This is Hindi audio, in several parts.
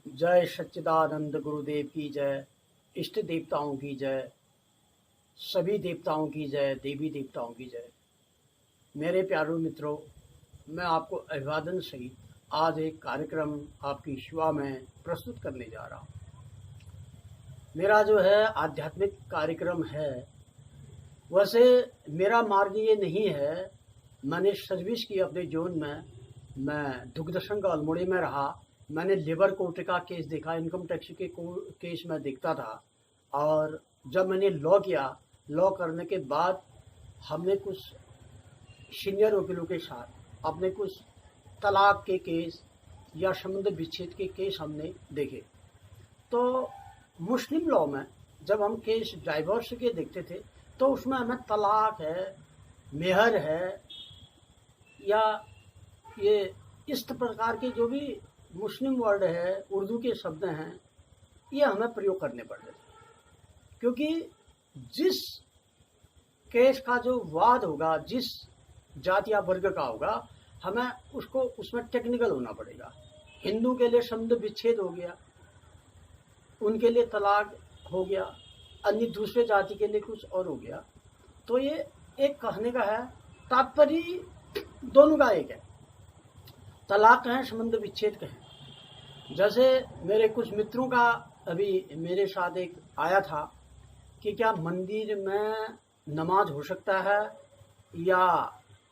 जय सच्चिदानंद गुरुदेव की जय। इष्ट देवताओं की जय। सभी देवताओं की जय, देवी देवताओं की जय। मेरे प्यारे मित्रों, मैं आपको अभिवादन सहित आज एक कार्यक्रम आपकी सेवा में प्रस्तुत करने जा रहा हूँ। मेरा जो है आध्यात्मिक कार्यक्रम है। वैसे मेरा मार्ग ये नहीं है। मैंने सर्विस की अपने जोन में। मैं दुग्ध संघ अल्मोड़ी में रहा। मैंने लेबर कोर्ट का केस देखा, इनकम टैक्स के केस में देखता था। और जब मैंने लॉ किया, लॉ करने के बाद हमने कुछ सीनियर वकीलों के साथ अपने कुछ तलाक के केस या संबंध विच्छेद के केस हमने देखे। तो मुस्लिम लॉ में जब हम केस डाइवोर्स के देखते थे तो उसमें हमें तलाक है, मेहर है, या ये इस प्रकार के जो भी मुस्लिम वर्ड है, उर्दू के शब्द हैं, ये हमें प्रयोग करने पड़ते थे। क्योंकि जिस केस का जो वाद होगा, जिस जाति या वर्ग का होगा, हमें उसको उसमें टेक्निकल होना पड़ेगा। हिंदू के लिए संबंध विच्छेद हो गया, उनके लिए तलाक हो गया, अन्य दूसरे जाति के लिए कुछ और हो गया। तो ये एक कहने का है, तात्पर्य दोनों का एक है। तलाक कहें, संबंध विच्छेद कहें। जैसे मेरे कुछ मित्रों का अभी मेरे साथ एक आया था कि क्या मंदिर में नमाज हो सकता है या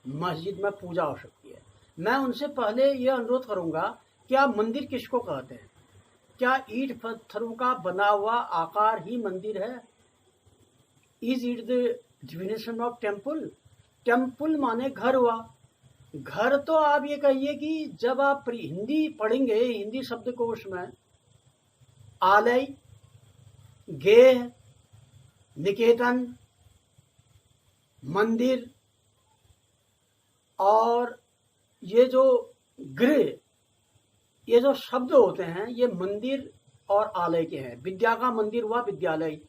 मस्जिद में पूजा हो सकती है। मैं उनसे पहले ये अनुरोध करूंगा कि आप मंदिर किसको कहते हैं? क्या ईंट पत्थरों का बना हुआ आकार ही मंदिर है? Is it the definition of temple? Temple माने घर हुआ। घर तो आप ये कहिए कि जब आप हिंदी पढ़ेंगे, हिंदी शब्दकोश में आलय, गेह, निकेतन, मंदिर और ये जो गृह, ये जो शब्द होते हैं, ये मंदिर और आलय के हैं। विद्या का मंदिर हुआ विद्यालय,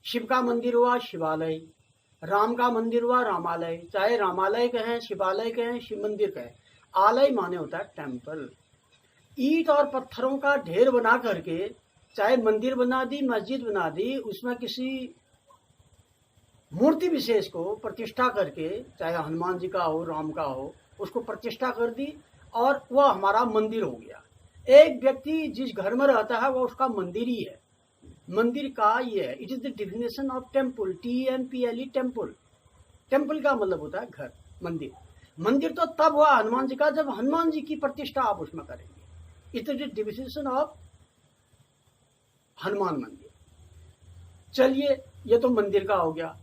शिव का मंदिर हुआ शिवालय, राम का मंदिर हुआ रामालय। चाहे रामालय कहें, शिवालय कहें, शिव मंदिर कहें, आलय माने होता है टेम्पल। ईंट और पत्थरों का ढेर बना करके चाहे मंदिर बना दी, मस्जिद बना दी, उसमें किसी मूर्ति विशेष को प्रतिष्ठा करके, चाहे हनुमान जी का हो, राम का हो, उसको प्रतिष्ठा कर दी और वह हमारा मंदिर हो गया। एक व्यक्ति जिस घर में रहता है वो उसका मंदिर ही है। मंदिर का ये है, it is the definition of temple, TEMPLE, temple. Temple का मतलब होता है घर, मंदिर। मंदिर तो तब हुआ हनुमान जी का जब हनुमान जी की प्रतिष्ठा आप उसमें करेंगे। It is the definition of Hanuman मंदिर। चलिए, ये तो मंदिर का हो गया।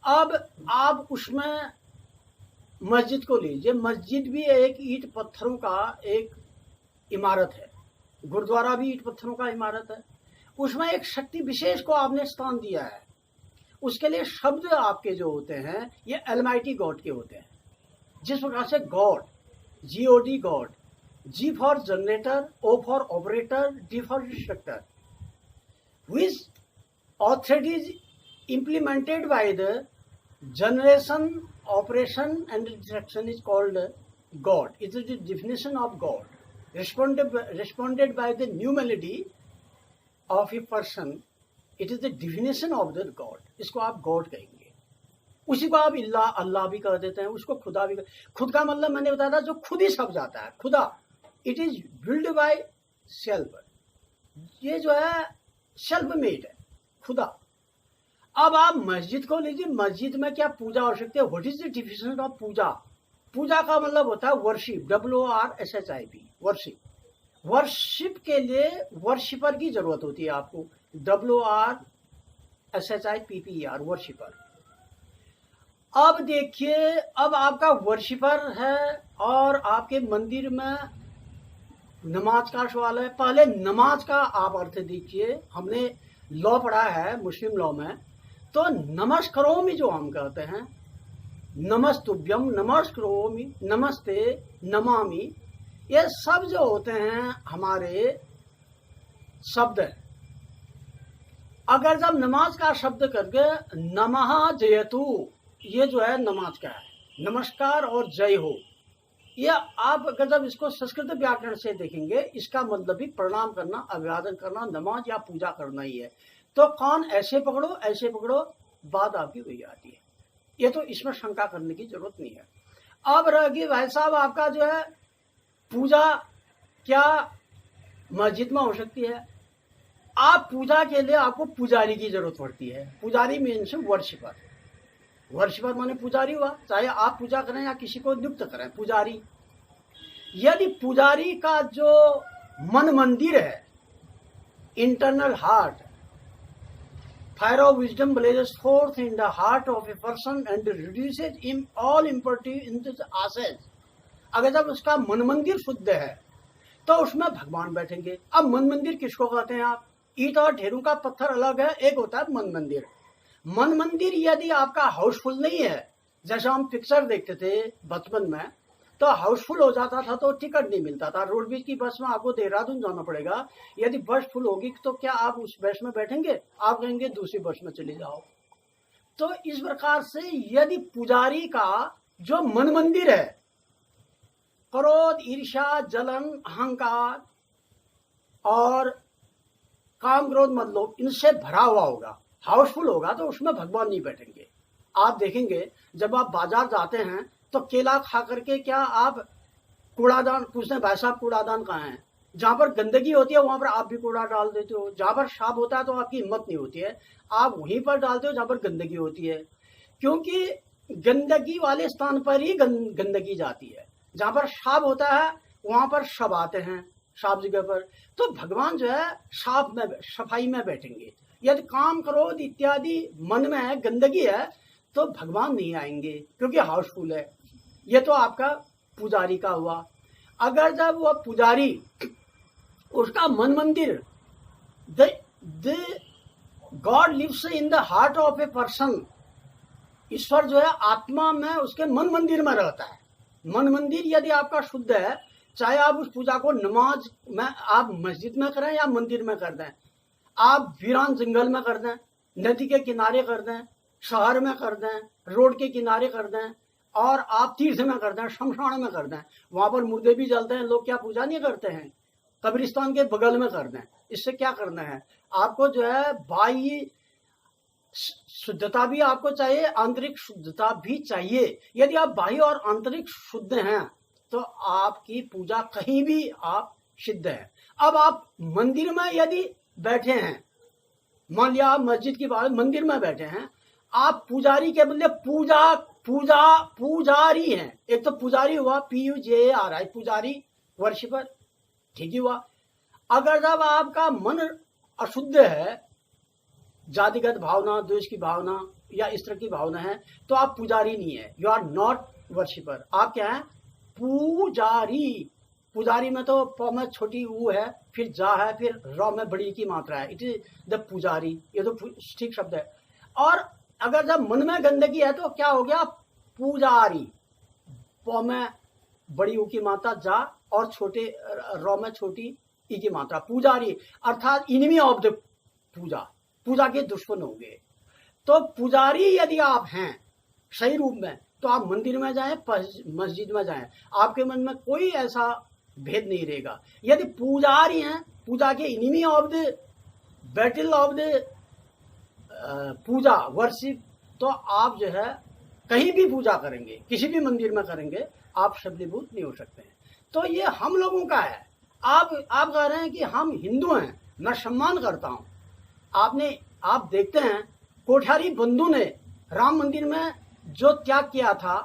अब आप उसमें मस्जिद को लीजिए। मस्जिद भी एक ईंट पत्थरों का एक इमारत है, गुरुद्वारा भी ईंट पत्थरों का इमारत है। उसमें एक शक्ति विशेष को आपने स्थान दिया है। उसके लिए शब्द आपके जो होते हैं ये अलमाइटी गॉड के होते हैं। जिस प्रकार से God, GOD God, G for generator, O for operator, D for destructor, which authority is implemented by the generation, operation and destruction is called God. It is the definition of God. Responded by the new melody of a person, it is the definition of the God. इसको आप गॉड कहेंगे। उसी को आप अल्लाह भी कह देते हैं, उसको खुदा भी। खुद का मतलब मैंने बताया था, जो खुद ही सब जाता है, खुदा। It is build by self. ये जो है सेल्फ मेड है, खुदा। अब आप मस्जिद को लीजिए। मस्जिद में क्या पूजा हो सकती है? What is the definition of puja? पूजा का मतलब होता है वर्शिप, WORSHIP, वर्शिप। वर्शिप के लिए वर्शिपर की जरूरत होती है आपको, WORSHIPPER, वर्शिपर। अब देखिए, अब आपका वर्शिपर है और आपके मंदिर में नमाज का सवाल है। पहले नमाज का आप अर्थ दीजिए। हमने लॉ पढ़ा है मुस्लिम लॉ में, तो नमस्करोमि जो हम कहते हैं, नमस्तुभ्यम, नमस्करोमि, नमस्ते, नमामि, ये सब जो होते हैं हमारे शब्द है। अगर जब नमाज का शब्द करके नमः जयतु, ये जो है नमाज का है, नमस्कार और जय हो। ये आप अगर जब इसको संस्कृत व्याकरण से देखेंगे, इसका मतलब भी प्रणाम करना, अभिवादन करना, नमाज या पूजा करना ही है। तो कौन ऐसे पकड़ो, बात आपकी वही आती है। ये तो इसमें शंका करने की जरूरत नहीं है। अब रही भाई साहब आपका जो है पूजा क्या मस्जिद में हो सकती है? आप पूजा के लिए आपको पुजारी की जरूरत पड़ती है। पुजारी मीन्स वर्शिपर। वर्शिपर माने पुजारी हुआ, चाहे आप पूजा करें या किसी को नियुक्त करें, पुजारी। यदि पुजारी का जो मन मंदिर है, internal heart, fire of wisdom blazes forth in the heart of a person and reduces him all impurity into the ashes। अगर जब उसका मन मंदिर शुद्ध है तो उसमें भगवान बैठेंगे। अब मन मंदिर किसको कहते हैं आप? ईंट और ढेरों का पत्थर अलग है, एक होता है मन मंदिर। मन मंदिर यदि आपका हाउसफुल नहीं है, जैसे हम पिक्चर देखते थे बचपन में, तो हाउसफुल हो जाता था तो टिकट नहीं मिलता था। रोडवेज की बस में आपको देहरादून जाना पड़ेगा, यदि बस फुल होगी तो क्या आप उस बस में बैठेंगे? आप कहेंगे दूसरी बस में चले जाओ। तो इस प्रकार से यदि पुजारी का जो मन मंदिर है, क्रोध, ईर्ष्या, जलन, अहंकार और काम, क्रोध, मतलब इनसे भरा हुआ होगा, हाउसफुल होगा, तो उसमें भगवान नहीं बैठेंगे। आप देखेंगे जब आप बाजार जाते हैं तो केला खा करके क्या आप कूड़ादान पूछते हैं, भाई साहब कूड़ादान कहाँ है? जहां पर गंदगी होती है वहां पर आप भी कूड़ा डाल देते हो। जहां पर साफ होता है तो आपकी हिम्मत नहीं होती है, आप वहीं पर डालते हो जहां पर गंदगी होती है, क्योंकि गंदगी वाले स्थान पर ही गंदगी जाती है। जहां पर साफ होता है वहां पर सब आते हैं, साफ जगह पर। तो भगवान जो है साफ में, सफाई में बैठेंगे। यदि काम, क्रोध इत्यादि मन में है, गंदगी है, तो भगवान नहीं आएंगे क्योंकि हाउसफुल है। ये तो आपका पुजारी का हुआ। अगर जब वह पुजारी, उसका मन मंदिर, the god lives in the heart of a person, ईश्वर जो है आत्मा में उसके मन मंदिर में रहता है। मन मंदिर यदि आपका शुद्ध है, चाहे आप उस पूजा को नमाज में आप मस्जिद में करें या मंदिर में कर दें, आप वीरान जंगल में कर दें, नदी के किनारे कर दें, शहर में कर दें, रोड के किनारे कर दें, और आप तीर्थ में कर दें, शमशान में कर दें, वहां पर मुर्दे भी जलते हैं, लोग क्या पूजा नहीं करते हैं? कब्रिस्तान के बगल में कर दें। इससे क्या करना है? आपको जो है बाह्य शुद्धता भी आपको चाहिए, आंतरिक शुद्धता भी चाहिए। यदि आप बाह्य और आंतरिक शुद्ध हैं तो आपकी पूजा कहीं भी आप सिद्ध है। अब आप मंदिर में यदि बैठे हैं, मान लिया आप मस्जिद की बात, मंदिर में बैठे हैं, आप पुजारी के बदले पुजारी हैं। एक तो पुजारी हुआ, PUJARI, पुजारी, वर्शिपर, ठीक ही हुआ। अगर जब आपका मन अशुद्ध है, जातिगत भावना, द्वेष की भावना या इस तरह की भावना है, तो आप पुजारी नहीं है, यू आर नॉट वर्शिपर। आप क्या है? पुजारी। पुजारी में तो प में छोटी ऊ है, फिर जा है, फिर र में बड़ी की मात्रा है, इट इज द पुजारी। ये तो ठीक शब्द है। और अगर जब मन में गंदगी है तो क्या हो गया? पुजारी। प में बड़ी ऊ की मात्रा जा, और छोटे र में छोटी ई की मात्रा, पुजारी, अर्थात इनमी ऑफ द पूजा, पूजा के दुश्मन होंगे। तो पुजारी यदि आप हैं सही रूप में, तो आप मंदिर में जाएं, मस्जिद में जाएं, आपके मन में कोई ऐसा भेद नहीं रहेगा। यदि पुजारी हैं, पूजा के enemy of the battle of the puja, worship, तो आप जो है कहीं भी पूजा करेंगे, किसी भी मंदिर में करेंगे, आप शबलीभूत नहीं हो सकते हैं। तो ये हम लोगों का है। आप कह रहे हैं कि हम हिंदू हैं, मैं सम्मान करता हूं। आप देखते हैं कोठारी बंधु ने राम मंदिर में जो त्याग किया था,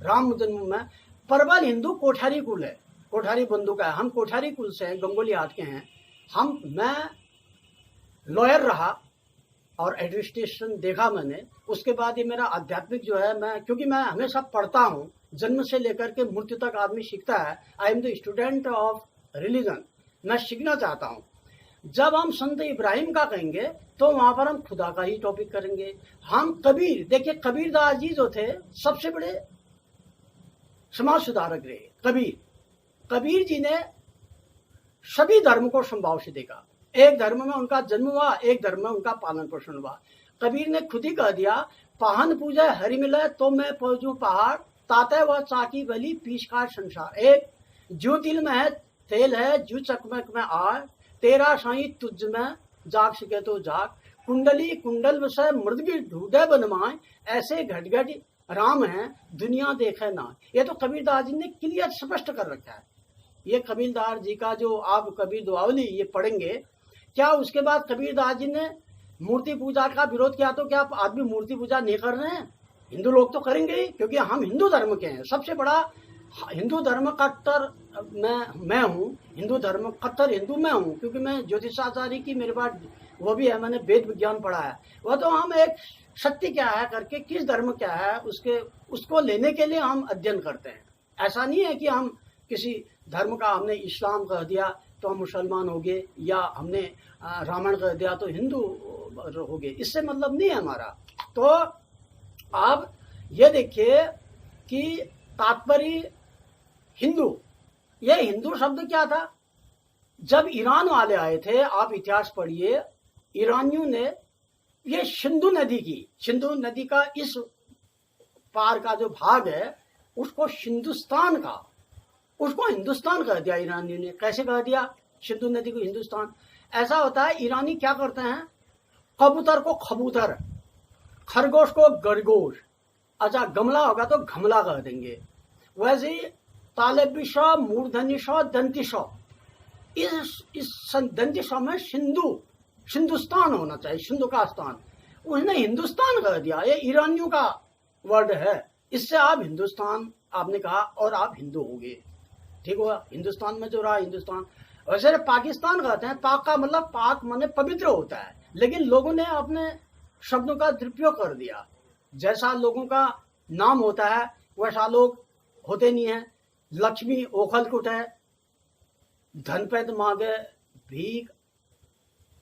राम जन्म में, प्रबल हिंदू कोठारी कुल है, कोठारी बंधु का है। हम कोठारी कुल से हैं, गंगोली हाट के हैं। मैं लॉयर रहा और एडमिनिस्ट्रेशन देखा मैंने। उसके बाद ये मेरा आध्यात्मिक जो है, क्योंकि मैं हमेशा पढ़ता हूँ, जन्म से लेकर के मृत्यु तक आदमी सीखता है। I am the student of religion, मैं सीखना चाहता हूँ। जब हम संत इब्राहिम का कहेंगे तो वहां पर हम खुदा का ही टॉपिक करेंगे। हम कबीर, देखिए कबीरदास जी जो थे सबसे बड़े समाज सुधारक रहे। कबीर जी ने सभी धर्म को संभाव से देखा। एक धर्म में उनका जन्म हुआ, एक धर्म में उनका पालन पोषण हुआ। कबीर ने खुद ही कह दिया, पाहन पूजा हरि मिले तो मैं पहुंचू पहाड़, ताते वह चाकी भली पीछ का संसार। एक जो दिल में है तेल है, जो चकमक में आए, तेरा साई तुझ में जाग सके तो जाग, कुंडली कुंडल विषय मृदगी ढूंढे बनमाए, ऐसे घट घट राम है दुनिया देखे ना। ये तो कबीरदास जी ने क्लियर स्पष्ट कर रखा है। ये कबीरदास जी का जो आप कबीर दुआवली ये पढ़ेंगे, क्या उसके बाद कबीरदास जी ने मूर्ति पूजा का विरोध किया? तो क्या आदमी मूर्ति पूजा नहीं कर रहे हैं? हिंदू लोग तो करेंगे ही, क्योंकि हम हिंदू धर्म के हैं। सबसे बड़ा हिंदू धर्म कट्टर मैं हूँ, हिंदू धर्म कट्टर हिंदू मैं हूँ, क्योंकि मैं ज्योतिषाचार्य की मेरे पास वो भी है, मैंने वेद विज्ञान पढ़ा है। वह तो हम एक शक्ति क्या है करके, किस धर्म क्या है उसको लेने के लिए हम अध्ययन करते हैं। ऐसा नहीं है कि हम किसी धर्म का हमने इस्लाम कह दिया तो हम मुसलमान हो गए, या हमने रामायण कह दिया तो हिंदू हो गए, इससे मतलब नहीं है हमारा। तो आप ये देखिए कि तात्पर्य हिंदू, ये हिंदू शब्द क्या था? जब ईरान वाले आए थे, आप इतिहास पढ़िए, ईरानियों ने ये सिंधु नदी का इस पार का जो भाग है उसको हिंदुस्तान कह दिया ईरानियों ने। कैसे कह दिया सिंधु नदी को हिंदुस्तान? ऐसा होता है, ईरानी क्या करते हैं, कबूतर को खबूतर, खरगोश को गरगोश, अच्छा गमला होगा तो घमला कह देंगे। वैसे ही तालेबिश, मूर्धनिश, दंतिश, इस दंतिश में सिंधुस्तान होना चाहिए, सिंधु का स्थान, उसने हिंदुस्तान कह दिया। ये ईरानियों का वर्ड है, इससे आप हिंदुस्तान आपने कहा और आप हिंदू हो गए, ठीक हुआ। हिंदुस्तान में जो रहा हिंदुस्तान। वैसे पाकिस्तान कहते हैं, पाक का मतलब पाक माने पवित्र होता है, लेकिन लोगों ने अपने शब्दों का दुरुपयोग कर दिया। जैसा लोगों का नाम होता है वैसा लोग होते नहीं है। लक्ष्मी ओखलकुट है, धनपैत मांगे भीख,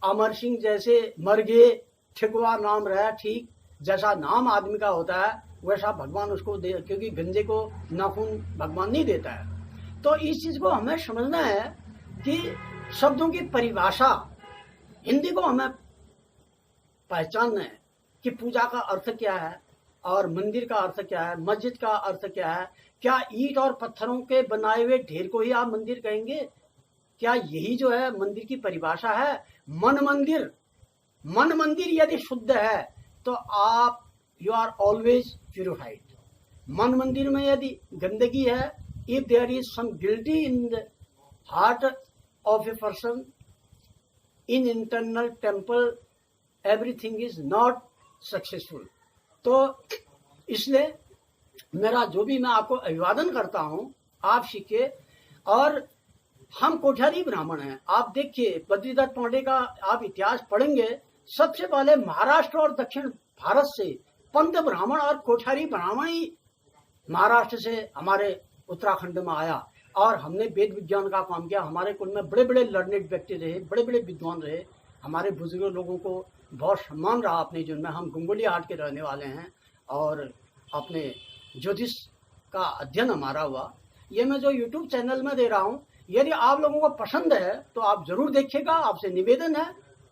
अमर सिंह जैसे मर गए, ठिकवा नाम रहा, ठीक जैसा नाम आदमी का होता है वैसा भगवान उसको दे, क्योंकि गंजे को नाखून भगवान नहीं देता है। तो इस चीज को हमें समझना है कि शब्दों की परिभाषा, हिंदी को हमें पहचानना है कि पूजा का अर्थ क्या है और मंदिर का अर्थ क्या है, मस्जिद का अर्थ क्या है। क्या ईंट और पत्थरों के बनाए हुए ढेर को ही आप मंदिर कहेंगे? क्या यही जो है मंदिर की परिभाषा है? मन मंदिर यदि शुद्ध है तो आप यू आर ऑलवेज प्यूरिफाइड। मन मंदिर में यदि गंदगी है, if there is some guilty in the heart of a person in internal temple, everything is not successful. तो इसलिए मेरा जो भी मैं आपको अभिवादन करता हूं, आप सीखिए। और हम कोठारी ब्राह्मण हैं। आप देखिए बद्रीदत्त पांडे का आप इतिहास पढ़ेंगे, सबसे पहले महाराष्ट्र और दक्षिण भारत से पंत ब्राह्मण और कोठारी ब्राह्मण ही महाराष्ट्र से हमारे उत्तराखंड में आया, और हमने वेद विज्ञान का काम किया। हमारे कुल में बड़े बड़े लर्नेड व्यक्ति रहे, बड़े बड़े विद्वान रहे। हमारे बुजुर्ग लोगों को बहुत सम्मान रहा अपने जीवन में। हम गुंगुली हाट के रहने वाले हैं और अपने ज्योतिष का अध्ययन हमारा हुआ। ये मैं जो यूट्यूब चैनल में दे रहा हूँ, यदि आप लोगों को पसंद है तो आप जरूर देखिएगा, आपसे निवेदन है।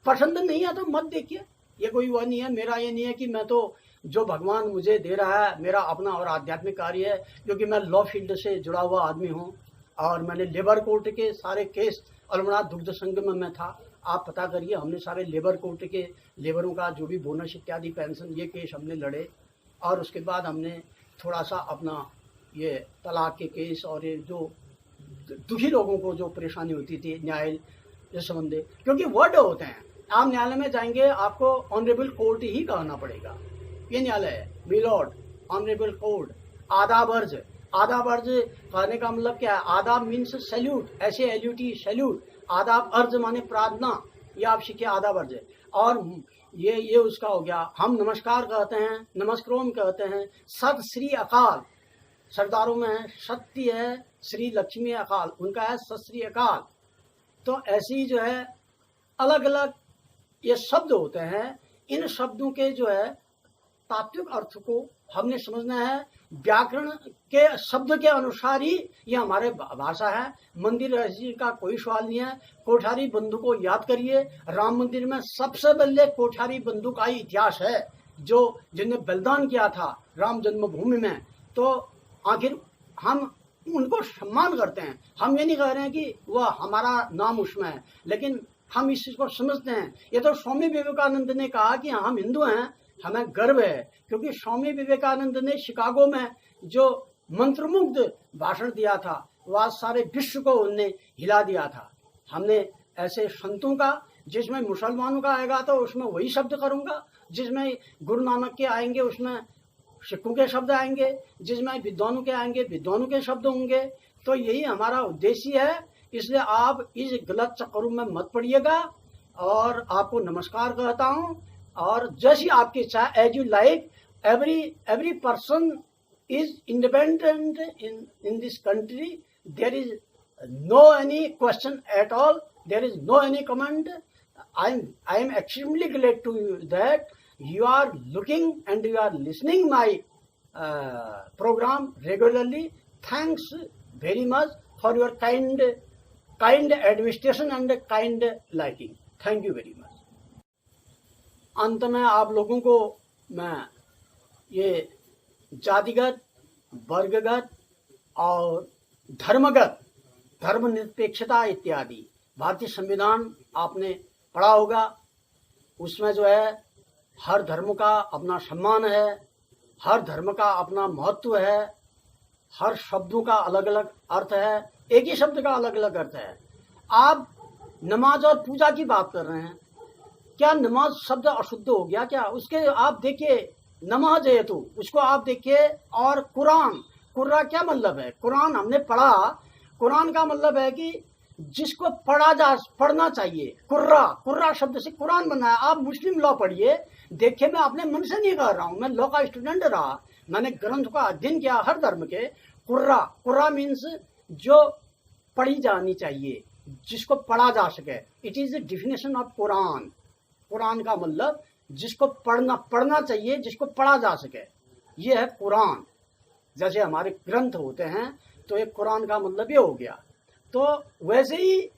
पसंद नहीं है तो मत देखिए, ये कोई वह नहीं है। मेरा ये नहीं है कि मैं तो जो भगवान मुझे दे रहा है मेरा अपना और आध्यात्मिक कार्य है, क्योंकि मैं लॉ फील्ड से जुड़ा हुआ आदमी हूँ और मैंने लेबर कोर्ट के सारे केस, अलमड़ा दुग्ध संघ में मैं था, आप पता करिए। हमने सारे लेबर कोर्ट के लेबरों का जो भी बोनस इत्यादि पेंशन ये केस हमने लड़े, और उसके बाद हमने थोड़ा सा अपना ये तलाक के केस और ये जो दुखी लोगों को जो परेशानी होती थी न्याय से संबंधित, क्योंकि वर्ड होते हैं। आप न्यायालय में जाएंगे आपको ऑनरेबल कोर्ट ही कहना पड़ेगा, ये न्यायालय है, मिलॉर्ड, ऑनरेबल कोर्ट। आदाब अर्ज कहने का मतलब क्या है? आदाब मीन्स सैल्यूट, ऐसे एल्यूटी सैल्यूट। आदाब अर्ज माने प्रार्थना, ये आप सीखिए आदाब अर्ज। और ये उसका हो गया। हम नमस्कार कहते हैं, नमस्क्रोम कहते हैं। सत श्री अकाल, सरदारों में है सत्य है, श्री लक्ष्मी अकाल उनका है सत श्री अकाल। तो ऐसी जो है अलग अलग ये शब्द होते हैं। इन शब्दों के जो है तात्विक अर्थ को हमने समझना है। व्याकरण के शब्द के अनुसार ही ये हमारे भाषा है। मंदिर रहस्य का कोई सवाल नहीं है। कोठारी बंधु को याद करिए। राम मंदिर में सबसे पहले कोठारी बंधु का ही इतिहास है, जो जिन्हें बलिदान किया था राम जन्मभूमि में। तो आखिर हम उनको सम्मान करते हैं। हम ये नहीं कह रहे हैं कि वह हमारा नाम उसमें है, लेकिन हम इस चीज को समझते हैं। ये तो स्वामी विवेकानंद ने कहा कि हम हिंदू हैं, हमें गर्व है, क्योंकि स्वामी विवेकानंद ने शिकागो में जो मंत्रमुग्ध भाषण दिया था वह सारे विश्व को उनने हिला दिया था। हमने ऐसे संतों का, जिसमें मुसलमानों का आएगा तो उसमें वही शब्द करूंगा, जिसमें गुरु नानक के आएंगे उसमें सिखों के शब्द आएंगे, जिसमें विद्वानों के आएंगे विद्वानों के शब्द होंगे। तो यही हमारा उद्देश्य है। इसलिए आप इस गलत चक्करों में मत पड़िएगा और आपको नमस्कार कहता हूं। और जैसी आपकी इच्छा, as you like, every person is independent in this country. There is no any question at all. There is no any comment. I am extremely glad to you that you are looking and you are listening my program regularly. Thanks very much for your kind administration and kind liking. Thank you very much. अंत में आप लोगों को मैं ये जातिगत, वर्गगत और धर्मगत, धर्मनिरपेक्षता इत्यादि भारतीय संविधान आपने पढ़ा होगा। उसमें जो है हर धर्म का अपना सम्मान है, हर धर्म का अपना महत्व है, हर शब्दों का अलग अलग अर्थ है, एक ही शब्द का अलग अलग अर्थ है। आप नमाज और पूजा की बात कर रहे हैं, क्या नमाज शब्द अशुद्ध हो गया क्या? उसके आप देखिए, नमाज है तो उसको आप देखिए। और कुरान, कुर्रा क्या मतलब है? कुरान हमने पढ़ा, कुरान का मतलब है कि जिसको पढ़ना चाहिए। कुर्रा शब्द से कुरान बना है। आप मुस्लिम लॉ पढ़िए, देखिए, मैं अपने मन से नहीं कर रहा हूँ, मैं लॉ का स्टूडेंट रहा, मैंने ग्रंथ का अध्ययन किया हर धर्म के। कुर्रा मीन्स जो पढ़ी जानी चाहिए, जिसको पढ़ा जा सके। It is the definition of Quran. Quran का मतलब जिसको पढ़ना चाहिए, जिसको पढ़ा जा सके, ये है कुरान। जैसे हमारे ग्रंथ होते हैं तो एक कुरान का मतलब ये हो गया। तो वैसे ही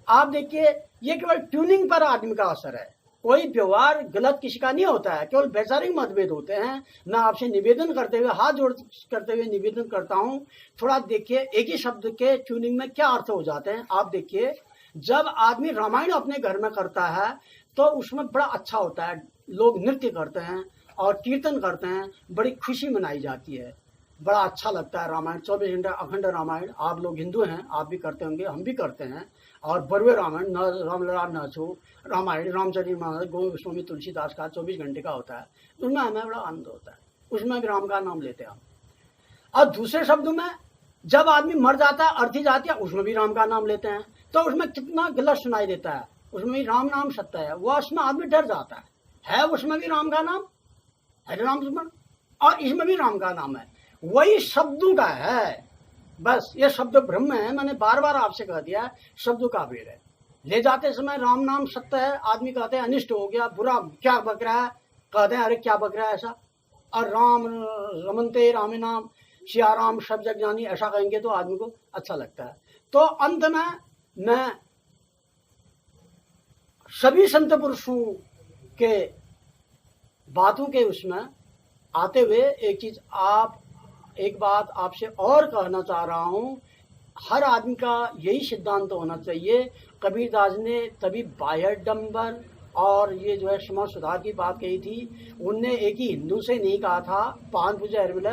आप देखिए, ये केवल ट्यूनिंग पर आदमी का असर है, कोई व्यवहार गलत किसी का नहीं होता है, केवल वैचारिक मतभेद होते हैं। मैं आपसे निवेदन करते हुए, हाथ जोड़ करते हुए निवेदन करता हूँ, थोड़ा देखिए एक ही शब्द के ट्यूनिंग में क्या अर्थ हो जाते हैं। आप देखिए, जब आदमी रामायण अपने घर में करता है तो उसमें बड़ा अच्छा होता है, लोग नृत्य करते हैं और कीर्तन करते हैं, बड़ी खुशी मनाई जाती है, बड़ा अच्छा लगता है। रामायण 24 घंटे अखंड रामायण, आप लोग हिंदू हैं, आप भी करते होंगे, हम भी करते हैं। और बरुए रामायण, रामलला नाचो रामायण, रामचरितमानस गोस्वामी तुलसीदास का 24 घंटे का होता है, उसमें हमें बड़ा आनंद होता है, उसमें भी राम का नाम लेते हैं हम। और दूसरे शब्दों में, जब आदमी मर जाता है, अर्थी जाती है, उसमें भी राम का नाम लेते हैं। तो उसमें कितना गलत सुनाई देता है, उसमें भी राम नाम सत्य है, वह उसमें आदमी डर जाता है उसमें भी राम का नाम, हरे राम सुमन, और इसमें भी राम का नाम है, वही शब्दों का है। बस ये शब्द ब्रह्म है, मैंने बार बार आपसे कह दिया, शब्दों का भेद है। ले जाते समय राम नाम सत्य है, आदमी कहते हैं अनिष्ट हो गया, बुरा क्या बक रहा है, कहते हैं अरे क्या बक रहा है ऐसा। और राम रमनते रामे नाम, सिया राम सब जग जानी, ऐसा कहेंगे तो आदमी को अच्छा लगता है। तो अंत में मैं सभी संत पुरुषों के बातों के उसमें आते हुए एक बात आपसे और कहना चाह रहा हूँ। हर आदमी का यही सिद्धांत होना चाहिए। कबीरदास ने तभी बाह्यडंबर और ये जो है समाज सुधार की बात कही थी, उनने एक ही हिंदू से नहीं कहा था, पान पूजा अरबिल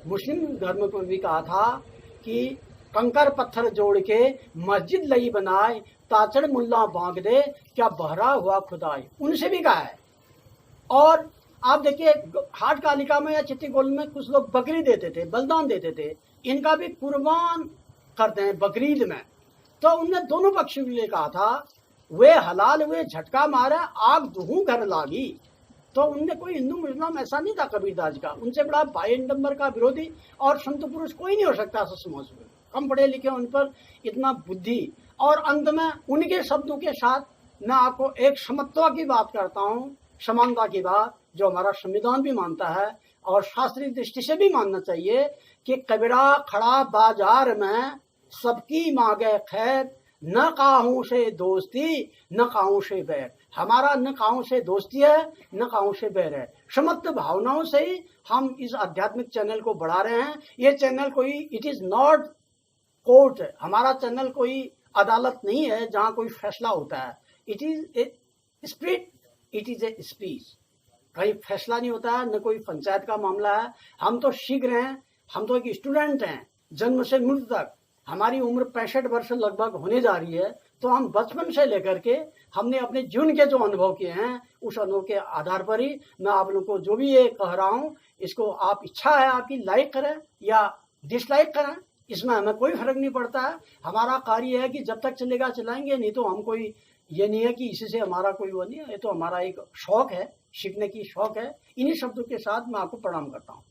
मुस्लिम धर्म को भी कहा था कि कंकर पत्थर जोड़ के मस्जिद लई बनाए, ताचड़ मुल्ला बांग दे, क्या बहरा हुआ खुदाई, उनसे भी कहा है। और आप देखिए, हाट कालिका में या चिट्ठी गोल में कुछ लोग बकरी देते थे, बलिदान देते थे, इनका भी कुर्बान करते हैं बकरीद में। तो उनने दोनों पक्षों के लिए कहा था, वे हलाल हुए झटका मारा, आग दुहू घर लागी। तो उनने कोई हिंदू मुस्लिम ऐसा नहीं था कबीरदास का, उनसे बड़ा बाह्यडंबर का विरोधी और संत पुरुष कोई नहीं हो सकता समाज में। कम पढ़े लिखे, उन पर इतना बुद्धि। और अंत में उनके शब्दों के साथ मैं आपको एक समत्व की बात करता हूँ, समानता की बात, जो हमारा संविधान भी मानता है और शास्त्रीय दृष्टि से भी मानना चाहिए कि कबीरा खड़ा बाजार में सबकी मांगे खैर, न काहू से दोस्ती न काहू से बैर। हमारा न काहू से दोस्ती है न काहू से बैर है। समस्त भावनाओं से ही हम इस आध्यात्मिक चैनल को बढ़ा रहे हैं। ये चैनल कोई, इट इज नॉट कोर्ट, हमारा चैनल कोई अदालत नहीं है जहां कोई फैसला होता है। It is a spirit, it is a speech. कहीं फैसला नहीं होता है, न कोई पंचायत का मामला है। हम तो सीख रहे हैं, हम तो एक स्टूडेंट हैं जन्म से मृत्यु तक। हमारी उम्र 65 वर्ष लगभग होने जा रही है। तो हम बचपन से लेकर के हमने अपने जीवन के जो अनुभव किए हैं, उस अनुभव के आधार पर ही मैं आप लोगों को जो भी ये कह रहा हूँ, इसको आप इच्छा है आपकी लाइक करें या डिसलाइक करें, इसमें हमें कोई फर्क नहीं पड़ता है। हमारा कार्य है कि जब तक चलेगा चलाएंगे, नहीं तो हम कोई, ये नहीं है कि इसी से हमारा कोई वो नहीं है। ये तो हमारा एक शौक है, सीखने की शौक है। इन्हीं शब्दों के साथ मैं आपको प्रणाम करता हूँ।